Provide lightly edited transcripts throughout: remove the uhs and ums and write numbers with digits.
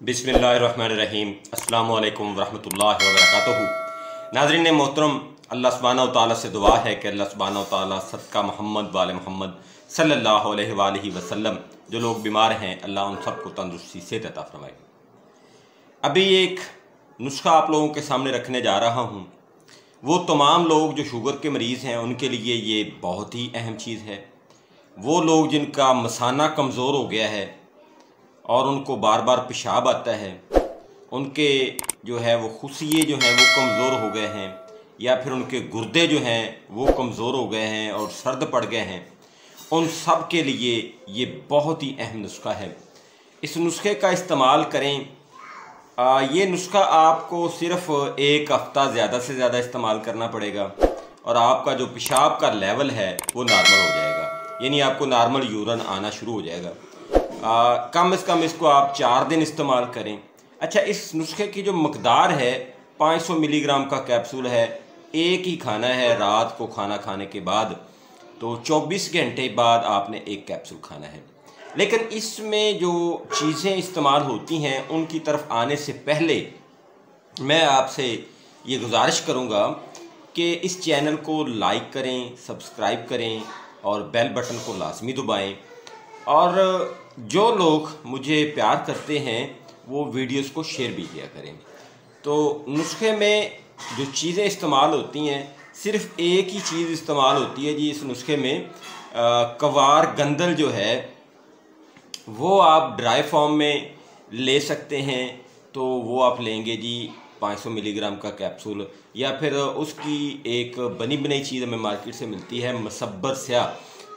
बिस्मिल्लाहिर्रहमानिर्रहीम अस्सलामु अलैकुम वरहमतुल्लाहि वबरकातुहू। नाज़रीन मोहतरम, अल्लाह सुब्हानहू तआला से दुआ है कि अल्लाह सुब्हानहू तआला सदका मोहम्मद वाले मोहम्मद सल्लल्लाहु अलैहि वसल्लम जो लोग बीमार हैं अल्लाह उन सबको तंदुरुस्ती से अता फरमाए। अभी एक नुस्खा आप लोगों के सामने रखने जा रहा हूँ। वो तमाम लोग जो शुगर के मरीज़ हैं उनके लिए ये बहुत ही अहम चीज़ है। वो लोग जिनका मसाना कमज़ोर हो गया है और उनको बार बार पेशाब आता है, उनके जो है वो खुशिये जो हैं वो कमज़ोर हो गए हैं, या फिर उनके गुर्दे जो हैं वो कमज़ोर हो गए हैं और सर्द पड़ गए हैं, उन सब के लिए ये बहुत ही अहम नुस्खा है। इस नुस्खे का इस्तेमाल करें। ये नुस्खा आपको सिर्फ़ एक हफ़्ता ज़्यादा से ज़्यादा इस्तेमाल करना पड़ेगा और आपका जो पेशाब का लेवल है वो नॉर्मल हो जाएगा, यानी आपको नॉर्मल यूरिन आना शुरू हो जाएगा। कम से कम इसको आप 4 दिन इस्तेमाल करें। अच्छा, इस नुस्खे की जो मकदार है 500 मिलीग्राम का कैप्सूल है। एक ही खाना है रात को खाना खाने के बाद, तो 24 घंटे बाद आपने एक कैप्सूल खाना है। लेकिन इसमें जो चीज़ें इस्तेमाल होती हैं उनकी तरफ आने से पहले मैं आपसे ये गुजारिश करूँगा कि इस चैनल को लाइक करें, सब्सक्राइब करें और बेल बटन को लाजमी दबाएँ। और जो लोग मुझे प्यार करते हैं वो वीडियोस को शेयर भी किया करें। तो नुस्खे में जो चीज़ें इस्तेमाल होती हैं, सिर्फ़ एक ही चीज़ इस्तेमाल होती है जी इस नुस्खे में। कवार गंदल जो है वो आप ड्राई फॉर्म में ले सकते हैं, तो वो आप लेंगे जी 500 मिलीग्राम का कैप्सूल, या फिर उसकी एक बनी बनाई चीज़ हमें मार्केट से मिलती है मसब्बर स्याह।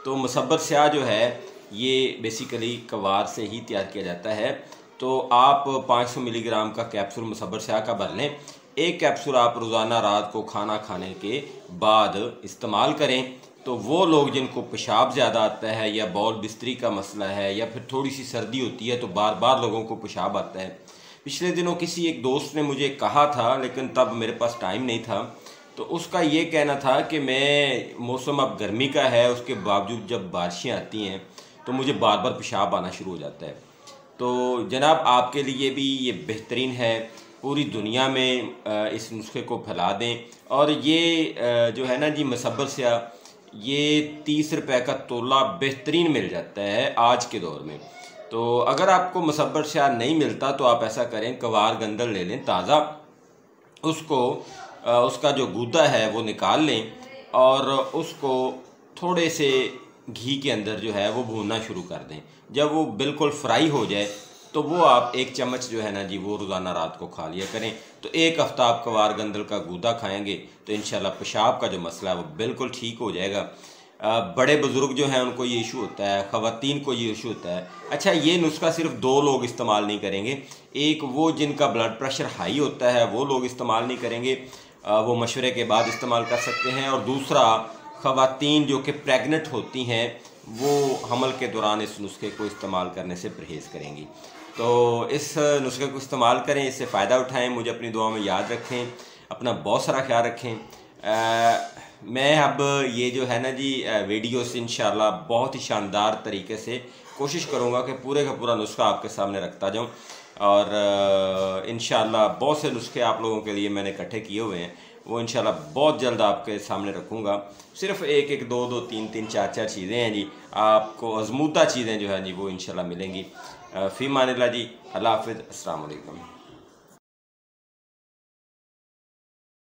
तो मसब्बर स्याह जो है ये बेसिकली कवार से ही तैयार किया जाता है। तो आप 500 मिलीग्राम का कैप्सूल मसब्बर स्याह का भर लें। एक कैप्सूल आप रोज़ाना रात को खाना खाने के बाद इस्तेमाल करें। तो वो लोग जिनको पेशाब ज़्यादा आता है, या बौल बिस्तरी का मसला है, या फिर थोड़ी सी सर्दी होती है तो बार बार लोगों को पेशाब आता है। पिछले दिनों किसी एक दोस्त ने मुझे कहा था, लेकिन तब मेरे पास टाइम नहीं था, तो उसका ये कहना था कि मैं मौसम अब गर्मी का है, उसके बावजूद जब बारिशें आती हैं तो मुझे बार बार पेशाब आना शुरू हो जाता है। तो जनाब आपके लिए भी ये बेहतरीन है, पूरी दुनिया में इस नुस्खे को फैला दें। और ये जो है ना जी मसब्बर स्याह, ये 30 रुपए का तोला बेहतरीन मिल जाता है आज के दौर में। तो अगर आपको मसब्बर स्याह नहीं मिलता तो आप ऐसा करें, कवार गंदल ले लें ताज़ा, उसको उसका जो गूदा है वो निकाल लें और उसको थोड़े से घी के अंदर जो है वो भूनना शुरू कर दें। जब वो बिल्कुल फ्राई हो जाए तो वो आप 1 चम्मच जो है ना जी वो रोज़ाना रात को खा लिया करें। तो एक हफ़्ता आप कवार गंदल का गूदा खाएंगे तो इंशाल्लाह पेशाब का जो मसला है वो बिल्कुल ठीक हो जाएगा। बड़े बुज़ुर्ग जो हैं उनको ये इशू होता है, ख़वातीन को ये इशू होता है। अच्छा, ये नुस्खा सिर्फ 2 लोग इस्तेमाल नहीं करेंगे। एक वो जिनका ब्लड प्रेशर हाई होता है वो लोग इस्तेमाल नहीं करेंगे, वो मशवरे के बाद इस्तेमाल कर सकते हैं। और दूसरा, ख़वातीन जो कि प्रेग्नेंट होती हैं वो हमल के दौरान इस नुस्खे को इस्तेमाल करने से परहेज़ करेंगी। तो इस नुस्खे को इस्तेमाल करें, इससे फ़ायदा उठाएं। मुझे अपनी दुआ में याद रखें, अपना बहुत सारा ख्याल रखें। मैं अब ये जो है ना जी वीडियोस इंशाल्लाह बहुत ही शानदार तरीके से कोशिश करूँगा कि पूरे का पूरा नुस्खा आपके सामने रखता जाऊँ। और इंशाल्लाह बहुत से नुस्खे आप लोगों के लिए मैंने इकट्ठे किए हुए हैं, वो इंशाल्लाह बहुत जल्द आपके सामने रखूँगा। सिर्फ एक एक दो दो तीन तीन चार चार चीज़ें हैं जी, आपको आज़मूदा चीज़ें जो है जी वो इंशाल्लाह मिलेंगी। फ़ी मानिल्लाह जी, अल्लाह हाफ़िज़, अस्सलाम वालेकुम।